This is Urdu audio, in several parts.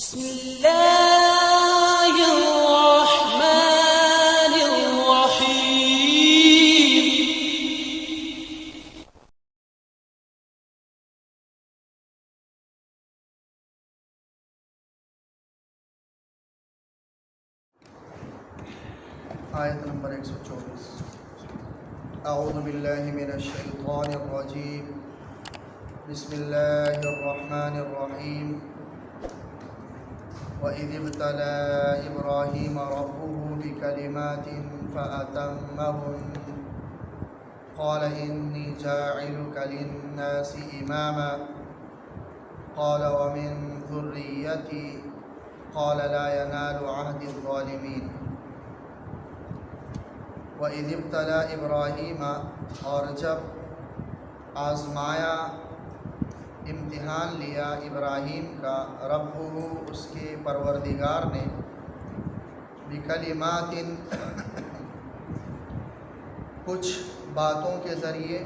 بسم الله الرحمن الرحيم. آیت نمبر 124. اعوذ باللہ من الشیطان الرجیم. بسم اللہ الرحمن الرحیم. وَإِذِ ابْتَلَى إِبْرَاهِيمَ رَبُّهُ بِكَلِمَاتٍ فَأَتَمَّهُنَّ قَالَ إِنِّي جَاعِلُكَ لِلنَّاسِ إِمَامًا قَالَ وَمِنْ ذُرِّيَّتِي قَالَ لَا يَنَالُ عَهْدِي الظَّالِمِينَ. وَإِذِ ابْتَلَى إِبْرَاهِيمَ، اور جب آزمایا امتحان لیا ابراہیم کا ربہ اس کے پروردگار نے بکلمات کچھ باتوں کے ذریعے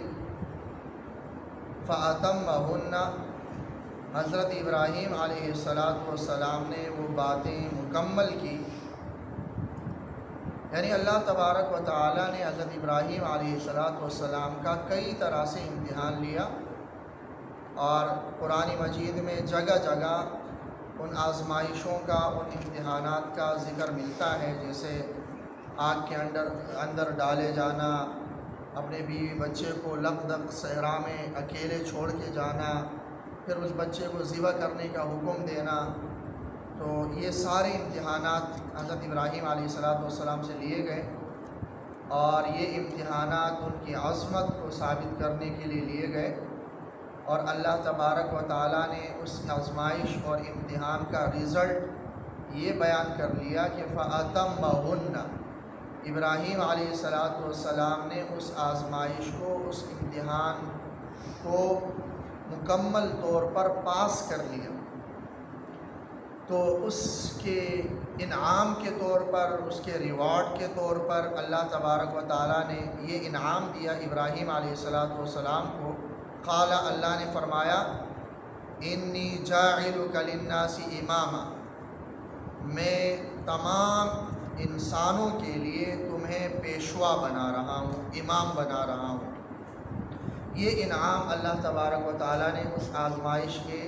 فَأَتَمَّهُنَّ حضرت ابراہیم علیہ السلام نے وہ باتیں مکمل کی. یعنی اللہ تبارک و تعالی نے حضرت ابراہیم علیہ السلام کا کئی طرح سے امتحان لیا، اور قرآن مجید میں جگہ جگہ ان آزمائشوں کا، ان امتحانات کا ذکر ملتا ہے، جیسے آگ کے اندر ڈالے جانا، اپنے بیوی بچے کو لق دق صحرا میں اکیلے چھوڑ کے جانا، پھر اس بچے کو ذبح کرنے کا حکم دینا. تو یہ سارے امتحانات حضرت ابراہیم علیہ السلام سے لیے گئے، اور یہ امتحانات ان کی عظمت کو ثابت کرنے کے لیے گئے. اور اللہ تبارک و تعالیٰ نے اس آزمائش اور امتحان کا رزلٹ یہ بیان کر لیا کہ فَأَتَمَّهُنَّ، ابراہیم علیہ السلام نے اس آزمائش کو، اس امتحان کو مکمل طور پر پاس کر لیا. تو اس کے انعام کے طور پر، اس کے ریوارڈ کے طور پر اللہ تبارک و تعالیٰ نے یہ انعام دیا ابراہیم علیہ السلام کو. قال، اللہ نے فرمایا، انی جاعلک للناس اماما، میں تمام انسانوں کے لیے تمہیں پیشوا بنا رہا ہوں، امام بنا رہا ہوں. یہ انعام اللہ تبارک و تعالیٰ نے اس آزمائش کے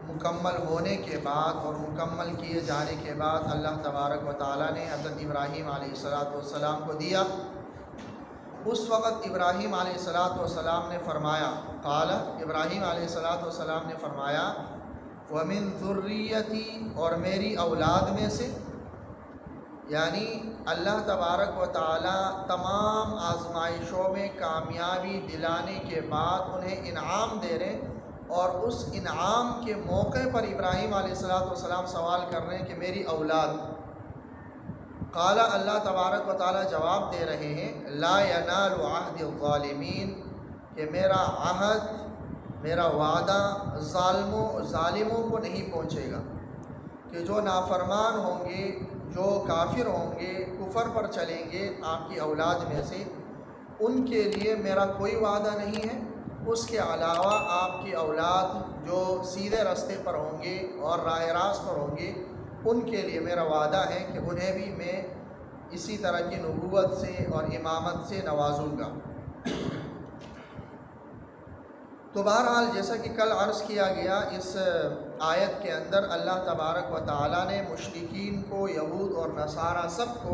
مکمل ہونے کے بعد اور مکمل کیے جانے کے بعد اللہ تبارک و تعالیٰ نے حضرت ابراہیم علیہ السلام کو دیا. اس وقت ابراہیم علیہ السلام نے فرمایا، قال، ابراہیم علیہ السلام نے فرمایا، وَمِن ذُرِّيَّتِي، اور میری اولاد میں سے. یعنی اللہ تبارک و تعالی تمام آزمائشوں میں کامیابی دلانے کے بعد انہیں انعام دے رہے، اور اس انعام کے موقع پر ابراہیم علیہ السلام سوال کر رہے ہیں کہ میری اولاد. قال، اللہ تبارک و تعالی جواب دے رہے ہیں، لا ینال عہد الظالمین، کہ میرا عہد، میرا وعدہ ظالموں کو نہیں پہنچے گا. کہ جو نافرمان ہوں گے، جو کافر ہوں گے، کفر پر چلیں گے آپ کی اولاد میں سے، ان کے لیے میرا کوئی وعدہ نہیں ہے. اس کے علاوہ آپ کی اولاد جو سیدھے راستے پر ہوں گے اور راہ راست پر ہوں گے، ان کے لیے میرا وعدہ ہے کہ انہیں بھی میں اسی طرح کی نبوت سے اور امامت سے نوازوں گا. تو بہرحال جیسا کہ کل عرض کیا گیا، اس آیت کے اندر اللہ تبارک و تعالیٰ نے مشرکین کو، یہود اور نصارہ سب کو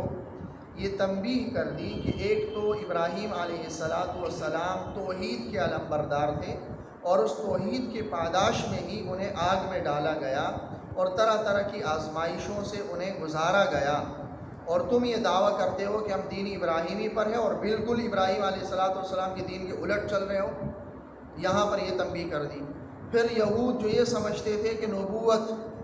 یہ تنبیہ کر دی کہ ایک تو ابراہیم علیہ السلام توحید کے علمبردار تھے، اور اس توحید کے پاداش میں ہی انہیں آگ میں ڈالا گیا اور طرح طرح کی آزمائشوں سے انہیں گزارا گیا. اور تم یہ دعویٰ کرتے ہو کہ ہم دین ابراہیمی پر ہیں، اور بالکل ابراہیم علیہ السلام کے دین کے الٹ چل رہے ہو. یہاں پر یہ تنبیہ کر دی. پھر یہود جو یہ سمجھتے تھے کہ نبوت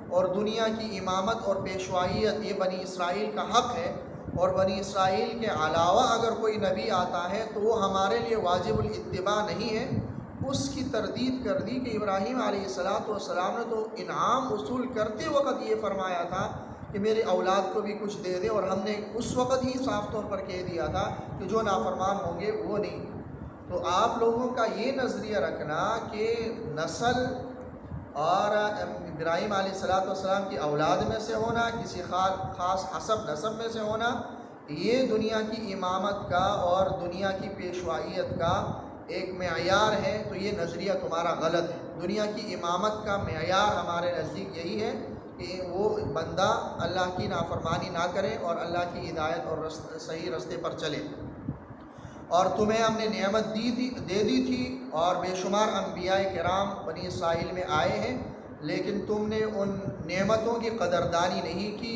اور دنیا کی امامت اور پیشوائیت یہ بنی اسرائیل کا حق ہے، اور بنی اسرائیل کے علاوہ اگر کوئی نبی آتا ہے تو وہ ہمارے لیے واجب الاتباع نہیں ہے، اس کی تردید کر دی کہ ابراہیم علیہ السلام نے تو انعام وصول کرتے وقت یہ فرمایا تھا کہ میرے اولاد کو بھی کچھ دے دے، اور ہم نے اس وقت ہی صاف طور پر کہہ دیا تھا کہ جو نافرمان ہوں گے وہ نہیں. تو آپ لوگوں کا یہ نظریہ رکھنا کہ نسل اور ابراہیم علیہ السلام کی اولاد میں سے ہونا، کسی خاص حسب نسب میں سے ہونا، یہ دنیا کی امامت کا اور دنیا کی پیشوائیت کا ایک معیار ہے، تو یہ نظریہ تمہارا غلط ہے۔ دنیا کی امامت کا معیار ہمارے نزدیک یہی ہے کہ وہ بندہ اللہ کی نافرمانی نہ کرے اور اللہ کی ہدایت اور صحیح رستے پر چلے۔ اور تمہیں ہم نے نعمت دے دی تھی، اور بے شمار انبیاء کرام بنی اسرائیل میں آئے ہیں، لیکن تم نے ان نعمتوں کی قدردانی نہیں کی،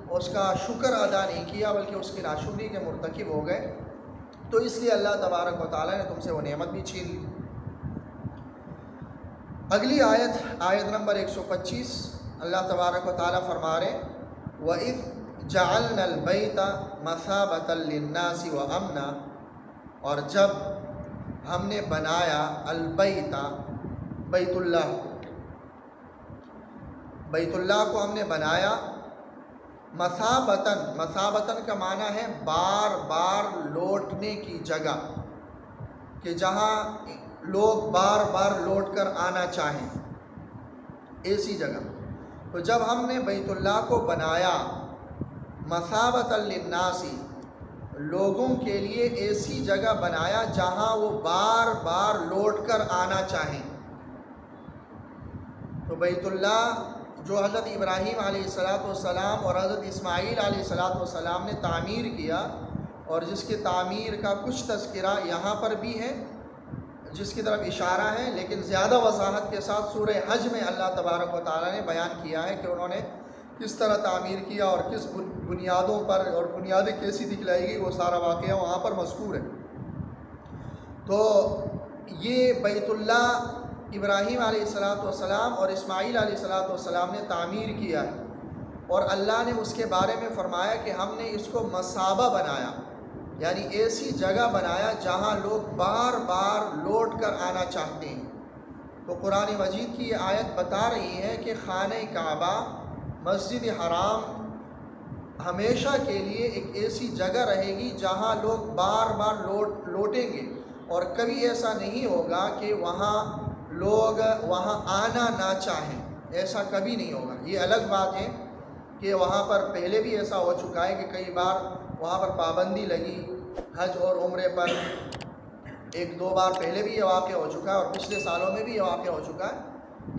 اس کا شکر ادا نہیں کیا، بلکہ اس کی ناشکری کے مرتکب ہو گئے، تو اس لیے اللہ تبارک و تعالیٰ نے تم سے وہ نعمت بھی چھین لی۔ اگلی آیت نمبر 125، اللہ تبارک و تعالیٰ فرما رہے وَإِذْ جَعَلْنَا الْبَيْتَ مَثَابَةً لِلنَّاسِ وَأَمْنًا، اور جب ہم نے بنایا البیت، بیت اللہ کو ہم نے بنایا مثابتاً کا معنی ہے بار بار لوٹنے کی جگہ، کہ جہاں لوگ بار بار لوٹ کر آنا چاہیں، ایسی جگہ۔ تو جب ہم نے بیت اللہ کو بنایا مثابۃ للناس، لوگوں کے لیے ایسی جگہ بنایا جہاں وہ بار بار لوٹ کر آنا چاہیں، تو بیت اللہ جو حضرت ابراہیم علیہ السلام اور حضرت اسماعیل علیہ السلام نے تعمیر کیا، اور جس کی تعمیر کا کچھ تذکرہ یہاں پر بھی ہے، جس کی طرف اشارہ ہے، لیکن زیادہ وضاحت کے ساتھ سورہ حج میں اللہ تبارک و تعالیٰ نے بیان کیا ہے کہ انہوں نے کس طرح تعمیر کیا اور کس بنیادوں پر، اور بنیادیں کیسی دکھلائی گئی، وہ سارا واقعہ وہاں پر مذکور ہے۔ تو یہ بیت اللہ ابراہیم علیہ السلام اور اسماعیل علیہ السلام نے تعمیر کیا ہے، اور اللہ نے اس کے بارے میں فرمایا کہ ہم نے اس کو مثابہ بنایا، یعنی ایسی جگہ بنایا جہاں لوگ بار بار لوٹ کر آنا چاہتے ہیں۔ تو قرآن مجید کی یہ آیت بتا رہی ہے کہ خانہ کعبہ، مسجد حرام ہمیشہ کے لیے ایک ایسی جگہ رہے گی جہاں لوگ بار بار لوٹیں گے، اور کبھی ایسا نہیں ہوگا کہ وہاں لوگ وہاں آنا نہ چاہیں، ایسا کبھی نہیں ہوگا۔ یہ الگ بات ہے کہ وہاں پر پہلے بھی ایسا ہو چکا ہے کہ کئی بار وہاں پر پابندی لگی حج اور عمرے پر، 1-2 بار پہلے بھی یہ واقع ہو چکا ہے، اور پچھلے سالوں میں بھی یہ واقع ہو چکا ہے،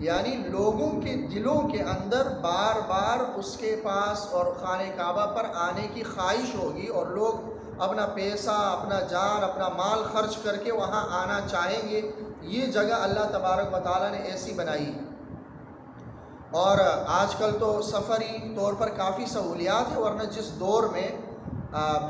یعنی لوگوں کے دلوں کے اندر بار بار اس کے پاس اور خانہ کعبہ پر آنے کی خواہش ہوگی، اور لوگ اپنا پیسہ، اپنا جان، اپنا مال خرچ کر کے وہاں آنا چاہیں گے۔ یہ جگہ اللہ تبارک و تعالیٰ نے ایسی بنائی، اور آج کل تو سفری طور پر کافی سہولیات ہیں، ورنہ جس دور میں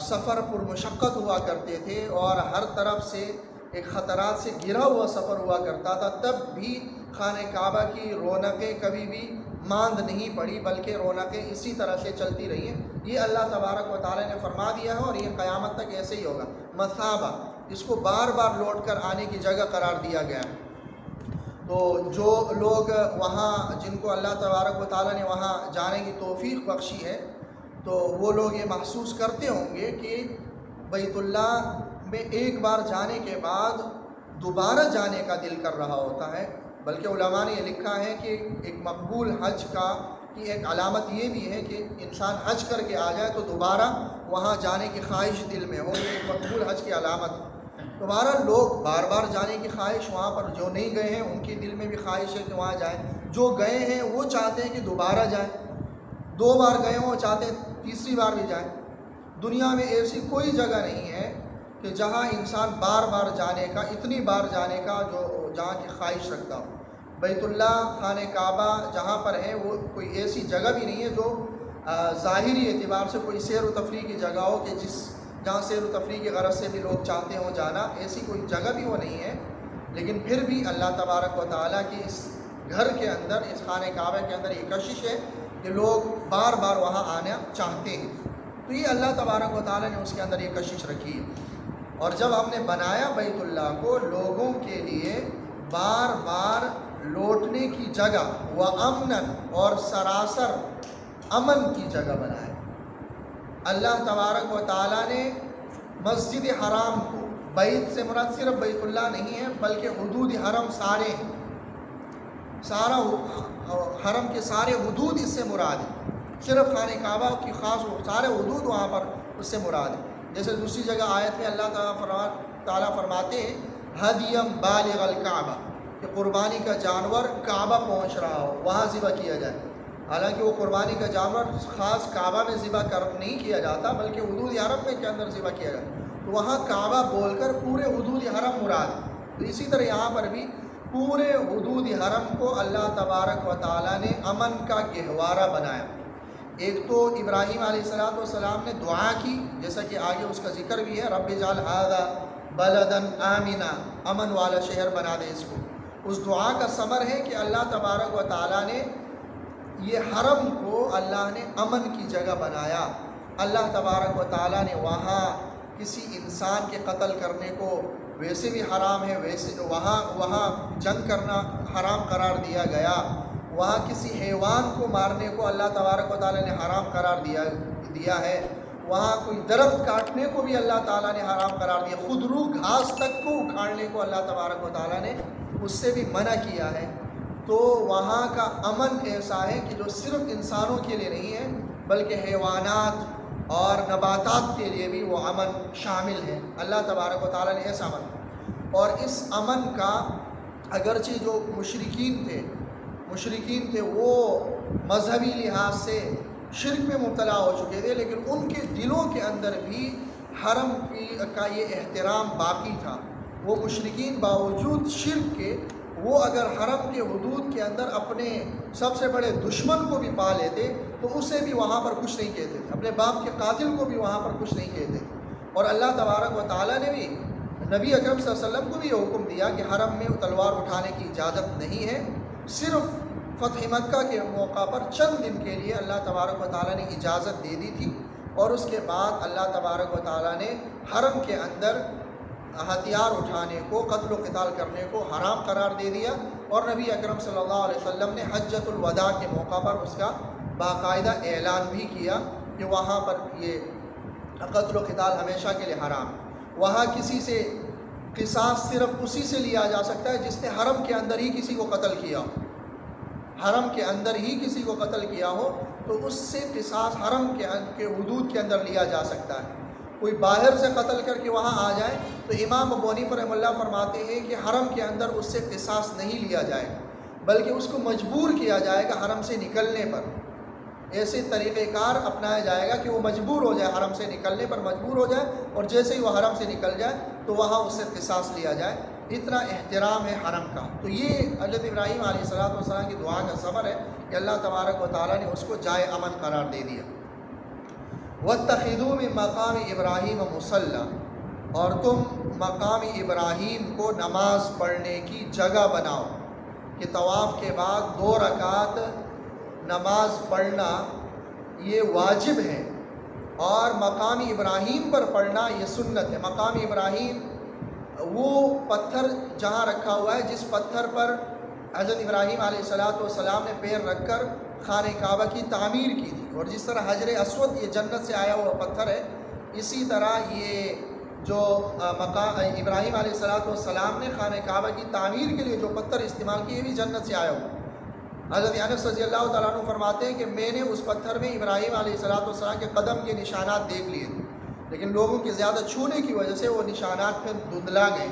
سفر پرمشقت ہوا کرتے تھے اور ہر طرف سے ایک خطرات سے گھرا ہوا سفر ہوا کرتا تھا، تب بھی خانہ کعبہ کی رونقیں کبھی بھی ماند نہیں پڑی، بلکہ رونقیں اسی طرح سے چلتی رہی ہیں۔ یہ اللہ تبارک و تعالیٰ نے فرما دیا ہے، اور یہ قیامت تک ایسے ہی ہوگا۔ مثابہ، اس کو بار بار لوٹ کر آنے کی جگہ قرار دیا گیا ہے۔ تو جو لوگ وہاں، جن کو اللہ تبارک و تعالیٰ نے وہاں جانے کی توفیق بخشی ہے، تو وہ لوگ یہ محسوس کرتے ہوں گے کہ بیت اللہ میں ایک بار جانے کے بعد دوبارہ جانے کا دل کر رہا ہوتا ہے۔ بلکہ علماء نے یہ لکھا ہے کہ ایک مقبول حج کی ایک علامت یہ بھی ہے کہ انسان حج کر کے آ جائے تو دوبارہ وہاں جانے کی خواہش دل میں ہو، یہ ایک مقبول حج کی علامت ہے۔ دوبارہ لوگ بار بار جانے کی خواہش، وہاں پر جو نہیں گئے ہیں ان کے دل میں بھی خواہش ہے کہ وہاں جائیں، جو گئے ہیں وہ چاہتے ہیں کہ دوبارہ جائیں، 2 بار گئے ہوں وہ چاہتے ہیں تیسری بار بھی جائیں۔ دنیا میں ایسی کوئی جگہ نہیں ہے کہ جہاں انسان بار بار جانے کا، اتنی بار جانے کا جہاں کی خواہش رکھتا ہو۔ بیت اللہ، خانہ کعبہ جہاں پر ہے، وہ کوئی ایسی جگہ بھی نہیں ہے جو ظاہری اعتبار سے کوئی سیر و تفریح کی جگہ ہو، کہ جہاں سیر و تفریح کی غرض سے بھی لوگ چاہتے ہوں جانا، ایسی کوئی جگہ بھی وہ نہیں ہے۔ لیکن پھر بھی اللہ تبارک و تعالیٰ کی اس گھر کے اندر، اس خانہ کعبہ کے اندر یہ کشش ہے کہ لوگ بار بار وہاں آنا چاہتے ہیں، تو یہ اللہ تبارک و تعالیٰ نے اس کے اندر یہ کشش رکھی ہے۔ اور جب ہم نے بنایا بیت اللہ کو لوگوں کے لیے بار بار لوٹنے کی جگہ، وَأَمْنًا، اور سراسر امن کی جگہ بنایا، اللہ تبارک و تعالیٰ نے مسجد حرام کو، بیت سے مراد صرف بیت اللہ نہیں ہے بلکہ حدود حرم سارے ہیں، سارا حرم کے سارے حدود اس سے مراد ہے، صرف خانہ کعبہ کی خاص سارے حدود وہاں پر اس سے مراد ہے۔ جیسے دوسری جگہ آیت میں اللہ تعالیٰ فرماتے ہیں ہدیم بالغ الکعبہ، کہ قربانی کا جانور کعبہ پہنچ رہا ہو وہاں ذبح کیا جائے۔ حالانکہ وہ قربانی کا جانور خاص کعبہ میں ذبح نہیں کیا جاتا، بلکہ حدود حرم میں کے اندر ذبح کیا جاتا، تو وہاں کعبہ بول کر پورے حدود حرم مراد ہے۔ تو اسی طرح یہاں پر بھی پورے حدود حرم کو اللہ تبارک و تعالیٰ نے امن کا گہوارہ بنایا۔ ایک تو ابراہیم علیہ السلام نے دعا کی، جیسا کہ آگے اس کا ذکر بھی ہے، رب اجعل ھذا بلدا آمنا، امن والا شہر بنا دے اس کو۔ اس دعا کا ثمر ہے کہ اللہ تبارک و تعالیٰ نے یہ حرم کو اللہ نے امن کی جگہ بنایا۔ اللہ تبارک و تعالیٰ نے وہاں کسی انسان کے قتل کرنے کو ویسے بھی حرام ہے، ویسے وہاں جنگ کرنا حرام قرار دیا گیا، وہاں کسی حیوان کو مارنے کو اللہ تبارک و تعالیٰ نے حرام قرار دیا ہے، وہاں کوئی درخت کاٹنے کو بھی اللہ تعالیٰ نے حرام قرار دیا، خودرو گھاس تک کو اکھاڑنے کو اللہ تبارک و تعالیٰ نے اس سے بھی منع کیا ہے۔ تو وہاں کا امن ایسا ہے کہ جو صرف انسانوں کے لیے نہیں ہے بلکہ حیوانات اور نباتات کے لیے بھی وہ امن شامل ہے۔ اللہ تبارک و تعالیٰ نے ایسا امن، اور اس امن کا اگرچہ جو مشرکین تھے وہ مذہبی لحاظ سے شرک میں مبتلا ہو چکے تھے، لیکن ان کے دلوں کے اندر بھی حرم کا یہ احترام باقی تھا۔ وہ مشرکین باوجود شرک کے وہ اگر حرم کے حدود کے اندر اپنے سب سے بڑے دشمن کو بھی پا لیتے تو اسے بھی وہاں پر کچھ نہیں کہتے تھے، اپنے باپ کے قاتل کو بھی وہاں پر کچھ نہیں کہتے تھے۔ اور اللہ تبارک و تعالیٰ نے بھی نبی اکرم صلی اللہ علیہ وسلم کو بھی یہ حکم دیا کہ حرم میں تلوار اٹھانے کی اجازت نہیں ہے، صرف فتح مکہ کے موقع پر چند دن کے لیے اللہ تبارک و تعالیٰ نے اجازت دے دی تھی، اور اس کے بعد اللہ تبارک و تعالیٰ نے حرم کے اندر ہتھیار اٹھانے کو، قتل و قتال کرنے کو حرام قرار دے دیا۔ اور نبی اکرم صلی اللہ علیہ وسلم نے حجۃ الوداع کے موقع پر اس کا باقاعدہ اعلان بھی کیا کہ وہاں پر یہ قتل و قتال ہمیشہ کے لیے حرام ہے۔ وہاں کسی سے قصاص صرف اسی سے لیا جا سکتا ہے جس نے حرم کے اندر ہی کسی کو قتل کیا ہو، حرم کے اندر ہی کسی کو قتل کیا ہو تو اس سے قصاص حرم کے حدود کے اندر لیا جا سکتا ہے۔ کوئی باہر سے قتل کر کے وہاں آ جائے تو امام ابو حنیفہ رحمہ اللہ فرماتے ہیں کہ حرم کے اندر اس سے قصاص نہیں لیا جائے، بلکہ اس کو مجبور کیا جائے گا حرم سے نکلنے پر۔ ایسے طریقہ کار اپنایا جائے گا کہ وہ مجبور ہو جائے، حرم سے نکلنے پر مجبور ہو جائے، اور جیسے ہی وہ حرم سے نکل جائے تو وہاں اس سے قصاص لیا جائے۔ اتنا احترام ہے حرم کا۔ تو یہ حضرت ابراہیم علیہ السلام کی دعا کا ثمر ہے کہ اللہ تبارک و تعالیٰ نے اس کو جائے امن قرار دے دیا۔ وَاتَّخِذُوا مِن مَّقَامِ إِبْرَاهِيمَ مُصَلًّى، اور تم مقام ابراہیم کو نماز پڑھنے کی جگہ بناؤ، کہ طواف کے بعد 2 رکعت نماز پڑھنا یہ واجب ہے، اور مقام ابراہیم پر پڑھنا یہ سنت ہے۔ مقام ابراہیم وہ پتھر جہاں رکھا ہوا ہے جس پتھر پر حضرت ابراہیم علیہ السلام نے پیر رکھ کر خانہ کعبہ کی تعمیر کی تھی، اور جس طرح حجر اسود یہ جنت سے آیا ہوا پتھر ہے، اسی طرح یہ جو مقام ابراہیم علیہ السلام نے خانہ کعبہ کی تعمیر کے لیے جو پتھر استعمال کیے بھی جنت سے آیا ہوا۔ حضرت انس رضی اللہ تعالیٰ عنہ فرماتے ہیں کہ میں نے اس پتھر میں ابراہیم علیہ السلام کے قدم کے نشانات دیکھ لیے تھے، لیکن لوگوں کے زیادہ چھونے کی وجہ سے وہ نشانات پھر دھندلا گئے،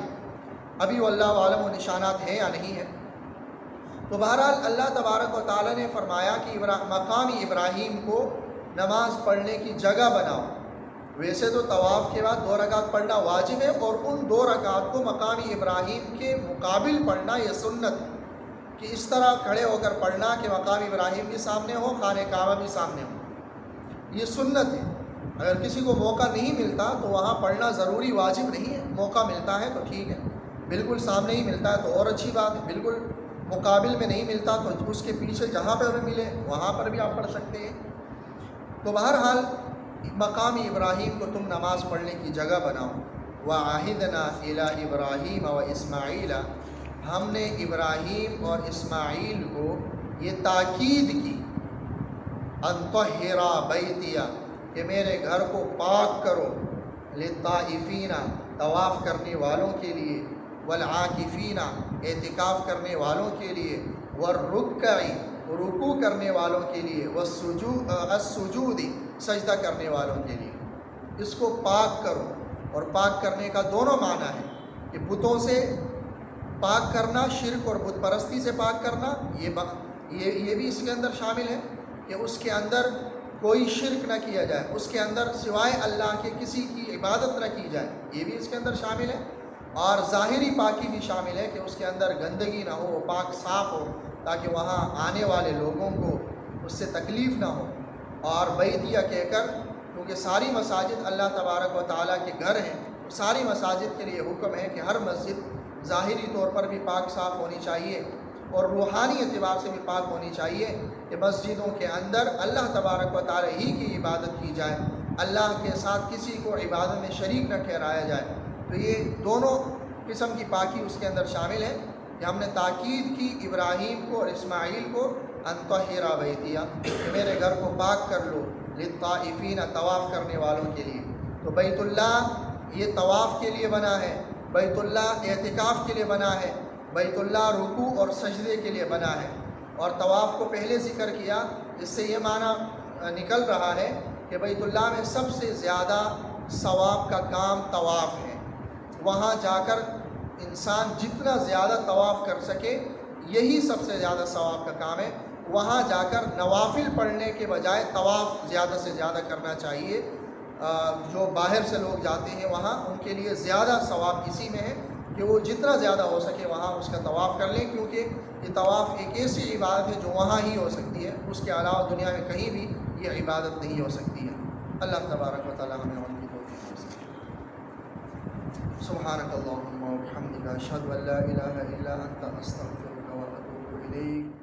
ابھی واللہ عالم وہ نشانات ہیں یا نہیں ہیں۔ تو بہرحال اللہ تبارک و تعالیٰ نے فرمایا کہ مقام ابراہیم کو نماز پڑھنے کی جگہ بناؤ۔ ویسے تو طواف کے بعد 2 رکعت پڑھنا واجب ہے، اور ان 2 رکعت کو مقام ابراہیم کے مقابل پڑھنا یہ سنت ہے، کہ اس طرح کھڑے ہو کر پڑھنا کہ مقام ابراہیم بھی سامنے ہو، خانہ کعبہ بھی سامنے ہو، یہ سنت ہے۔ اگر کسی کو موقع نہیں ملتا تو وہاں پڑھنا ضروری واجب نہیں ہے، موقع ملتا ہے تو ٹھیک ہے، بالکل سامنے ہی ملتا ہے تو اور اچھی بات ہے، بالکل مقابل میں نہیں ملتا تو اس کے پیچھے جہاں پہ ہمیں ملے وہاں پر بھی آپ پڑھ سکتے ہیں۔ تو بہرحال مقام ابراہیم کو تم نماز پڑھنے کی جگہ بناؤ۔ وَعَهِدْنَا إِلَىٰ إِبْرَاهِيمَ وَإِسْمَاعِيلَ، ہم نے ابراہیم اور اسماعیل کو یہ تاکید کی، أَن طَهِّرَا بَيْتِيَ، کہ میرے گھر کو پاک کرو، لِلطَّائِفِينَ، طواف کرنے والوں کے لیے، والعاکفین، اعتکاف کرنے والوں کے لیے، والرکعی رکوع کرنے والوں کے لیے، والسجود سجدہ کرنے والوں کے لیے، اس کو پاک کرو۔ اور پاک کرنے کا دونوں معنی ہے کہ بتوں سے پاک کرنا، شرک اور بت پرستی سے پاک کرنا، یہ بھی اس کے اندر شامل ہے کہ اس کے اندر کوئی شرک نہ کیا جائے، اس کے اندر سوائے اللہ کے کسی کی عبادت نہ کی جائے، یہ بھی اس کے اندر شامل ہے۔ اور ظاہری پاکی بھی شامل ہے کہ اس کے اندر گندگی نہ ہو، وہ پاک صاف ہو، تاکہ وہاں آنے والے لوگوں کو اس سے تکلیف نہ ہو۔ اور بیتیہ کہہ کر، کیونکہ ساری مساجد اللہ تبارک و تعالیٰ کے گھر ہیں، ساری مساجد کے لیے حکم ہے کہ ہر مسجد ظاہری طور پر بھی پاک صاف ہونی چاہیے اور روحانی اعتبار سے بھی پاک ہونی چاہیے، کہ مسجدوں کے اندر اللہ تبارک و تعالیٰ ہی کی عبادت کی جائے، اللہ کے ساتھ کسی کو عبادت میں شریک نہ ٹھہرایا جائے۔ تو یہ دونوں قسم کی پاکی اس کے اندر شامل ہے کہ ہم نے تاکید کی ابراہیم کو اور اسماعیل کو، ان طہر بیتیہ، کہ میرے گھر کو پاک کر لو، للطائفین، طواف کرنے والوں کے لیے۔ تو بیت اللہ یہ طواف کے لیے بنا ہے، بیت اللہ اعتکاف کے لیے بنا ہے، بیت اللہ رکوع اور سجدے کے لیے بنا ہے۔ اور طواف کو پہلے ذکر کیا، اس سے یہ معنی نکل رہا ہے کہ بیت اللہ میں سب سے زیادہ ثواب کا کام طواف ہے۔ وہاں جا کر انسان جتنا زیادہ طواف کر سکے، یہی سب سے زیادہ ثواب کا کام ہے۔ وہاں جا کر نوافل پڑھنے کے بجائے طواف زیادہ سے زیادہ کرنا چاہیے۔ جو باہر سے لوگ جاتے ہیں وہاں، ان کے لیے زیادہ ثواب اسی میں ہے کہ وہ جتنا زیادہ ہو سکے وہاں اس کا طواف کر لیں، کیونکہ یہ طواف ایک ایسی عبادت ہے جو وہاں ہی ہو سکتی ہے، اس کے علاوہ دنیا میں کہیں بھی یہ عبادت نہیں ہو سکتی ہے۔ اللہ تبارک و تعالی ہمیں ان کی توفیق دے۔ سبحانک اللہم و بحمدک، اشہد ان لا الہ الا انت، استغفرک و اتوب الیک۔